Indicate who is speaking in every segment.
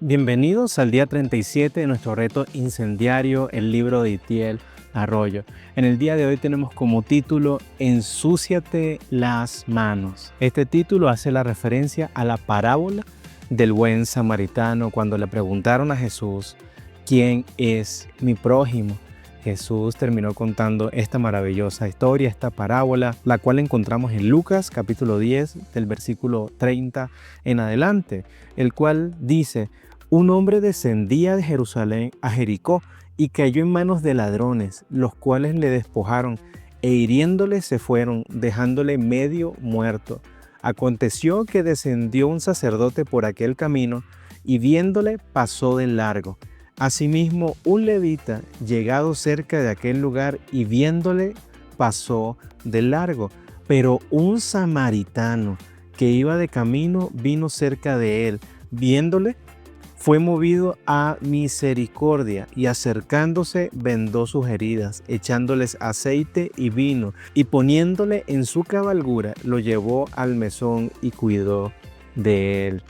Speaker 1: Bienvenidos al día 37 de nuestro reto incendiario, el libro de Itiel Arroyo. En el día de hoy tenemos como título Ensúciate las manos. Este título hace la referencia a la parábola del buen samaritano cuando le preguntaron a Jesús, ¿quién es mi prójimo? Jesús terminó contando esta maravillosa historia, esta parábola, la cual encontramos en Lucas capítulo 10 del versículo 30 en adelante, el cual dice: un hombre descendía de Jerusalén a Jericó y cayó en manos de ladrones, los cuales le despojaron e hiriéndole se fueron, dejándole medio muerto. Aconteció que descendió un sacerdote por aquel camino y viéndole pasó de largo. Asimismo, un levita, llegado cerca de aquel lugar y viéndole, pasó de largo. Pero un samaritano que iba de camino vino cerca de él. Viéndole, fue movido a misericordia y acercándose vendó sus heridas, echándoles aceite y vino, y poniéndole en su cabalgura, lo llevó al mesón y cuidó de él.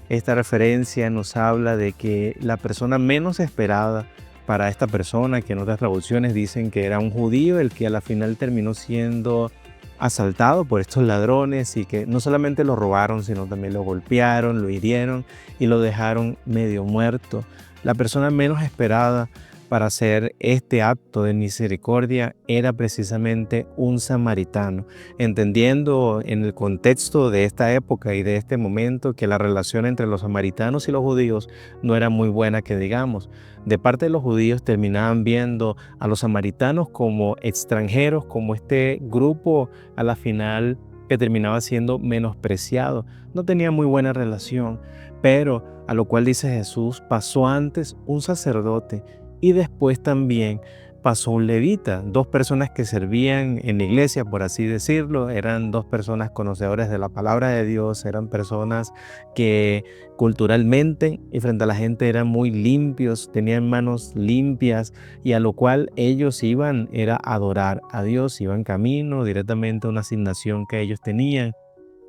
Speaker 1: Esta referencia nos habla de que la persona menos esperada para esta persona, que en otras traducciones dicen que era un judío, el que a la final terminó siendo asaltado por estos ladrones y que no solamente lo robaron, sino también lo golpearon, lo hirieron y lo dejaron medio muerto. La persona menos esperada para hacer este acto de misericordia era precisamente un samaritano, entendiendo en el contexto de esta época y de este momento que la relación entre los samaritanos y los judíos no era muy buena, que digamos. De parte de los judíos terminaban viendo a los samaritanos como extranjeros, como este grupo a la final que terminaba siendo menospreciado. No tenía muy buena relación, pero a lo cual dice Jesús, pasó antes un sacerdote y después también pasó un levita, dos personas que servían en la iglesia, por así decirlo. Eran dos personas conocedoras de la palabra de Dios, eran personas que culturalmente y frente a la gente eran muy limpios, tenían manos limpias, y a lo cual ellos iban era adorar a Dios, iban camino directamente a una asignación que ellos tenían,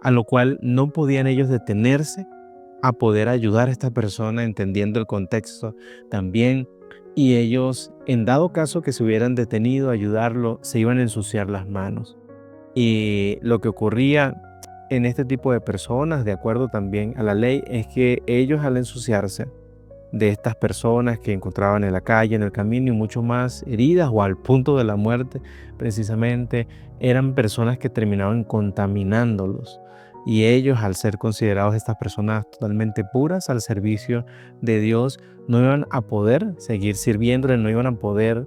Speaker 1: a lo cual no podían ellos detenerse a poder ayudar a esta persona entendiendo el contexto también. Y ellos, en dado caso que se hubieran detenido a ayudarlo, se iban a ensuciar las manos. Y lo que ocurría en este tipo de personas, de acuerdo también a la ley, es que ellos, al ensuciarse de estas personas que encontraban en la calle, en el camino, y mucho más heridas o al punto de la muerte, precisamente eran personas que terminaban contaminándolos. Y ellos, al ser considerados estas personas totalmente puras al servicio de Dios, no iban a poder seguir sirviéndole, no iban a poder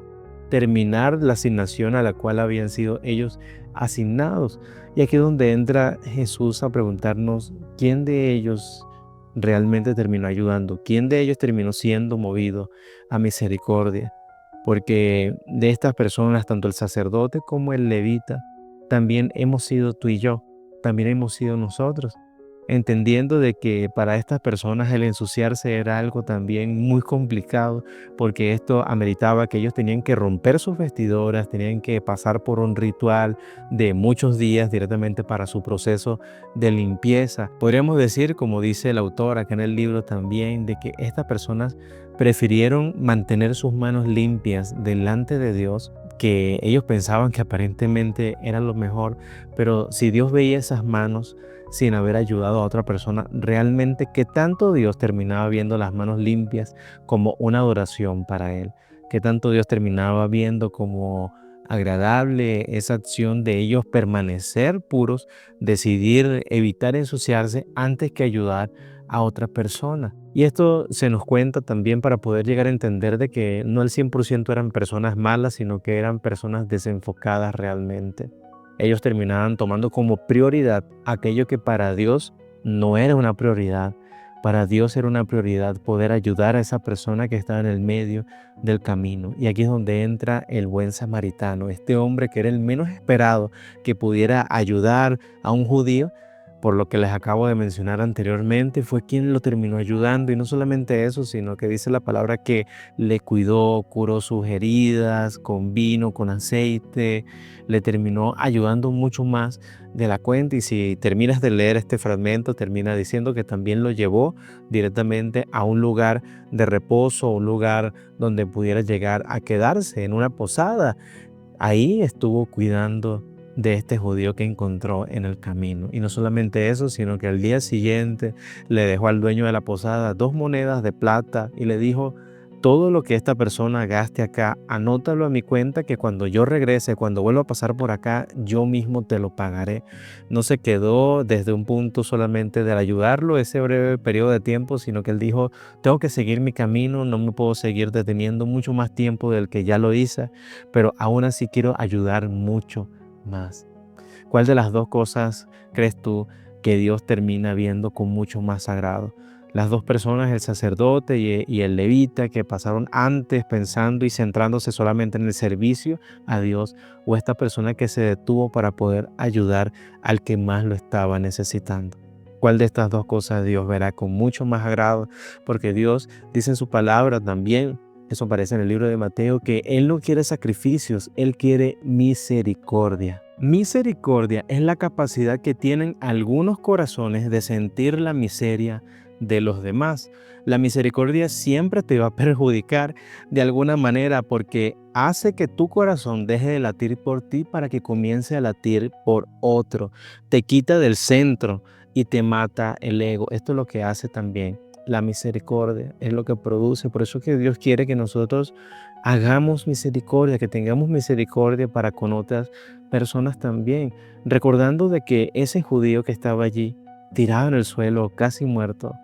Speaker 1: terminar la asignación a la cual habían sido ellos asignados. Y aquí es donde entra Jesús a preguntarnos quién de ellos realmente terminó ayudando, quién de ellos terminó siendo movido a misericordia. Porque de estas personas, tanto el sacerdote como el levita, también hemos sido tú y yo, también hemos sido nosotros, entendiendo de que para estas personas el ensuciarse era algo también muy complicado, porque esto ameritaba que ellos tenían que romper sus vestiduras, tenían que pasar por un ritual de muchos días directamente para su proceso de limpieza. Podríamos decir, como dice el autor acá en el libro también, de que estas personas prefirieron mantener sus manos limpias delante de Dios, que ellos pensaban que aparentemente era lo mejor, pero si Dios veía esas manos sin haber ayudado a otra persona, realmente qué tanto Dios terminaba viendo las manos limpias como una adoración para Él, qué tanto Dios terminaba viendo como agradable esa acción de ellos permanecer puros, decidir evitar ensuciarse antes que ayudar a otra persona. Y esto se nos cuenta también para poder llegar a entender de que no el 100% eran personas malas, sino que eran personas desenfocadas realmente. Ellos terminaban tomando como prioridad aquello que para Dios no era una prioridad. Para Dios era una prioridad poder ayudar a esa persona que estaba en el medio del camino. Y aquí es donde entra el buen samaritano, este hombre que era el menos esperado que pudiera ayudar a un judío, por lo que les acabo de mencionar anteriormente, fue quien lo terminó ayudando. Y no solamente eso, sino que dice la palabra que le cuidó, curó sus heridas con vino, con aceite, le terminó ayudando mucho más de la cuenta. Y si terminas de leer este fragmento, termina diciendo que también lo llevó directamente a un lugar de reposo, un lugar donde pudiera llegar a quedarse en una posada. Ahí estuvo cuidando de este judío que encontró en el camino. Y no solamente eso, sino que al día siguiente le dejó al dueño de la posada 2 monedas de plata y le dijo: todo lo que esta persona gaste acá, anótalo a mi cuenta, que cuando yo regrese, cuando vuelva a pasar por acá, yo mismo te lo pagaré. No se quedó desde un punto solamente de ayudarlo ese breve periodo de tiempo, sino que él dijo: tengo que seguir mi camino, no me puedo seguir deteniendo mucho más tiempo del que ya lo hice, pero aún así quiero ayudar mucho más. ¿Cuál de las dos cosas crees tú que Dios termina viendo con mucho más agrado? Las dos personas, el sacerdote y el levita, que pasaron antes pensando y centrándose solamente en el servicio a Dios, o esta persona que se detuvo para poder ayudar al que más lo estaba necesitando. ¿Cuál de estas dos cosas Dios verá con mucho más agrado? Porque Dios dice en su palabra también, eso aparece en el libro de Mateo, que Él no quiere sacrificios, Él quiere misericordia. Misericordia es la capacidad que tienen algunos corazones de sentir la miseria de los demás. La misericordia siempre te va a perjudicar de alguna manera, porque hace que tu corazón deje de latir por ti para que comience a latir por otro. Te quita del centro y te mata el ego. Esto es lo que hace también la misericordia, es lo que produce. Por eso que Dios quiere que nosotros hagamos misericordia, que tengamos misericordia para con otras personas también, recordando de que ese judío que estaba allí, tirado en el suelo, casi muerto,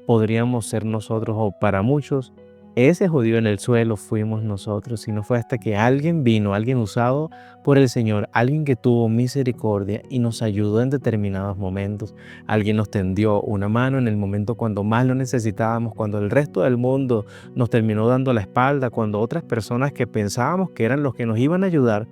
Speaker 1: podríamos ser nosotros, o para muchos, ese judío en el suelo fuimos nosotros. Y no fue hasta que alguien vino, alguien usado por el Señor, alguien que tuvo misericordia y nos ayudó en determinados momentos. Alguien nos tendió una mano en el momento cuando más lo necesitábamos, cuando el resto del mundo nos terminó dando la espalda, cuando otras personas que pensábamos que eran los que nos iban a ayudar,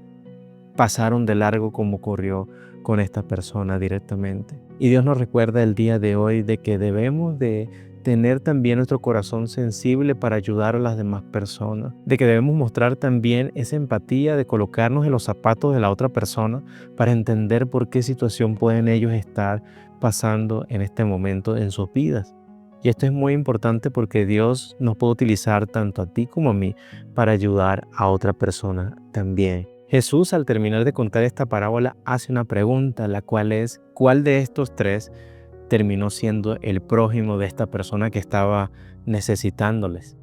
Speaker 1: pasaron de largo, como ocurrió con esta persona directamente. Y Dios nos recuerda el día de hoy de que debemos de tener también nuestro corazón sensible para ayudar a las demás personas, de que debemos mostrar también esa empatía de colocarnos en los zapatos de la otra persona para entender por qué situación pueden ellos estar pasando en este momento en sus vidas. Y esto es muy importante porque Dios nos puede utilizar tanto a ti como a mí para ayudar a otra persona también. Jesús, al terminar de contar esta parábola, hace una pregunta, la cual es: ¿cuál de estos tres terminó siendo el prójimo de esta persona que estaba necesitándoles?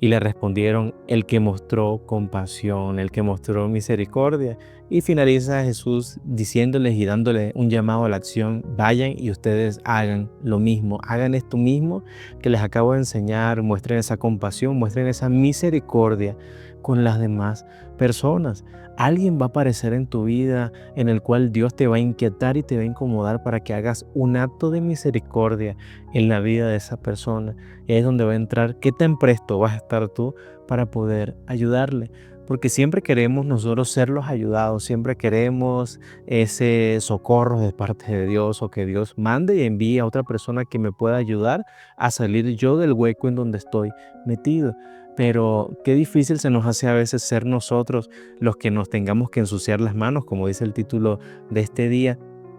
Speaker 1: Y le respondieron: el que mostró compasión, el que mostró misericordia. Y finaliza Jesús diciéndoles y dándoles un llamado a la acción: vayan y ustedes hagan lo mismo, hagan esto mismo que les acabo de enseñar, muestren esa compasión, muestren esa misericordia con las demás personas. Alguien va a aparecer en tu vida en el cual Dios te va a inquietar y te va a incomodar para que hagas un acto de misericordia en la vida de esa persona. Y ahí es donde va a entrar qué tan presto vas a estar tú para poder ayudarle. Porque siempre queremos nosotros ser los ayudados, siempre queremos ese socorro de parte de Dios, o que Dios mande y envíe a otra persona que me pueda ayudar a salir yo del hueco en donde estoy metido. Pero qué difícil se nos hace a veces ser nosotros los que nos tengamos que ensuciar las manos, como dice el título de este día,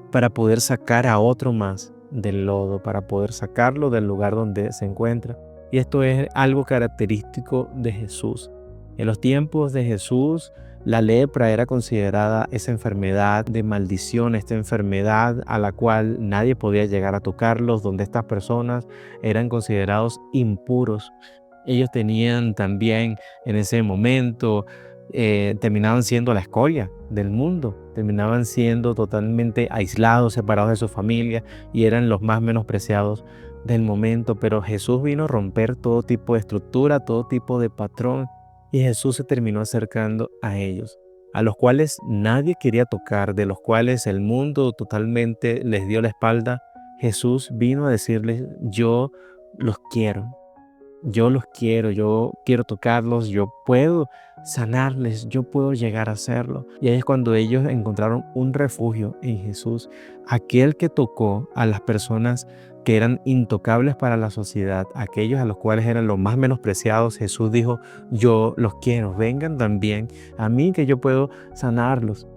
Speaker 1: para poder sacar a otro más del lodo, para poder sacarlo del lugar donde se encuentra. Y esto es algo característico de Jesús. En los tiempos de Jesús, la lepra era considerada esa enfermedad de maldición, esta enfermedad a la cual nadie podía llegar a tocarlos, donde estas personas eran considerados impuros. Ellos tenían también en ese momento, terminaban siendo la escoria del mundo, terminaban siendo totalmente aislados, separados de su familia, y eran los más menospreciados del momento. Pero Jesús vino a romper todo tipo de estructura, todo tipo de patrón, y Jesús se terminó acercando a ellos, a los cuales nadie quería tocar, de los cuales el mundo totalmente les dio la espalda. Jesús vino a decirles: yo los quiero. Yo los quiero, yo quiero tocarlos, yo puedo sanarles, yo puedo llegar a hacerlo. Y ahí es cuando ellos encontraron un refugio en Jesús, aquel que tocó a las personas que eran intocables para la sociedad, aquellos a los cuales eran los más menospreciados. Jesús dijo, yo los quiero, vengan también a mí que yo puedo sanarlos.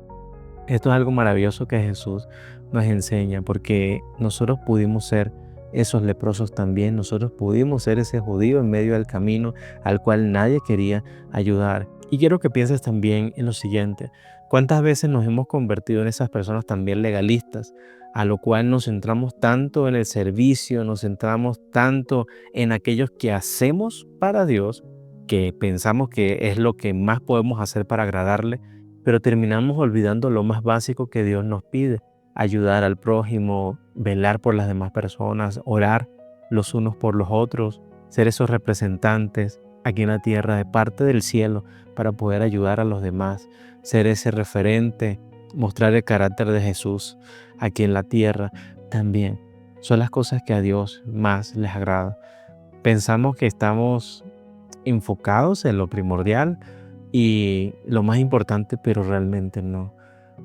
Speaker 1: Esto es algo maravilloso que Jesús nos enseña, porque nosotros pudimos ser esos leprosos también, nosotros pudimos ser ese judío en medio del camino al cual nadie quería ayudar. Y quiero que pienses también en lo siguiente: ¿cuántas veces nos hemos convertido en esas personas también legalistas, a lo cual nos centramos tanto en el servicio, nos centramos tanto en aquellos que hacemos para Dios, que pensamos que es lo que más podemos hacer para agradarle, pero terminamos olvidando lo más básico que Dios nos pide: ayudar al prójimo, velar por las demás personas, orar los unos por los otros, ser esos representantes aquí en la tierra de parte del cielo para poder ayudar a los demás, ser ese referente, mostrar el carácter de Jesús aquí en la tierra también. Son las cosas que a Dios más les agrada. Pensamos que estamos enfocados en lo primordial y lo más importante, pero realmente no.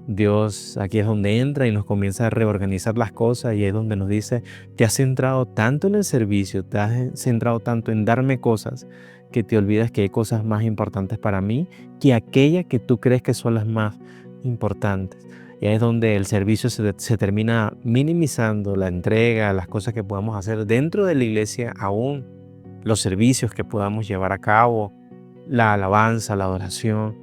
Speaker 1: Dios aquí es donde entra y nos comienza a reorganizar las cosas, y es donde nos dice: te has centrado tanto en el servicio, te has centrado tanto en darme cosas, que te olvidas que hay cosas más importantes para mí que aquellas que tú crees que son las más importantes. Y ahí es donde el servicio se termina minimizando, la entrega, las cosas que podamos hacer dentro de la iglesia, aún los servicios que podamos llevar a cabo, la alabanza, la adoración.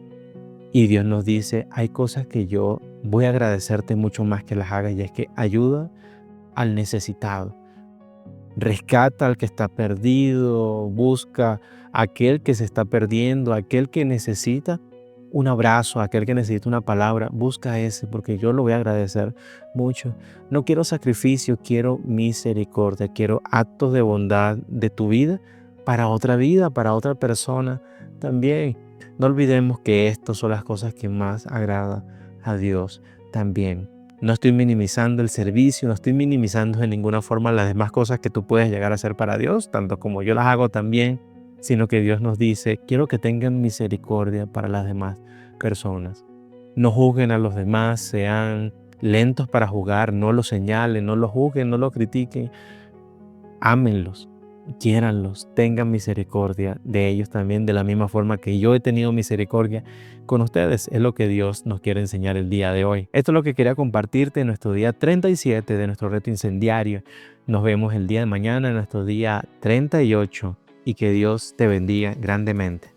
Speaker 1: Y Dios nos dice: hay cosas que yo voy a agradecerte mucho más que las hagas, y es que ayuda al necesitado, rescata al que está perdido, busca a aquel que se está perdiendo, aquel que necesita un abrazo, aquel que necesita una palabra. Busca a ese, porque yo lo voy a agradecer mucho. No quiero sacrificio, quiero misericordia, quiero actos de bondad de tu vida, para otra persona también. No olvidemos que estas son las cosas que más agrada a Dios también. No estoy minimizando el servicio, no estoy minimizando de ninguna forma las demás cosas que tú puedes llegar a hacer para Dios, tanto como yo las hago también, sino que Dios nos dice: quiero que tengan misericordia para las demás personas. No juzguen a los demás, sean lentos para juzgar, no los señalen, no los juzguen, no los critiquen. Ámenlos, quiéranlos, tengan misericordia de ellos también, de la misma forma que yo he tenido misericordia con ustedes. Es lo que Dios nos quiere enseñar el día de hoy. Esto es lo que quería compartirte en nuestro día 37 de nuestro reto incendiario. Nos vemos el día de mañana en nuestro día 38, y que Dios te bendiga grandemente.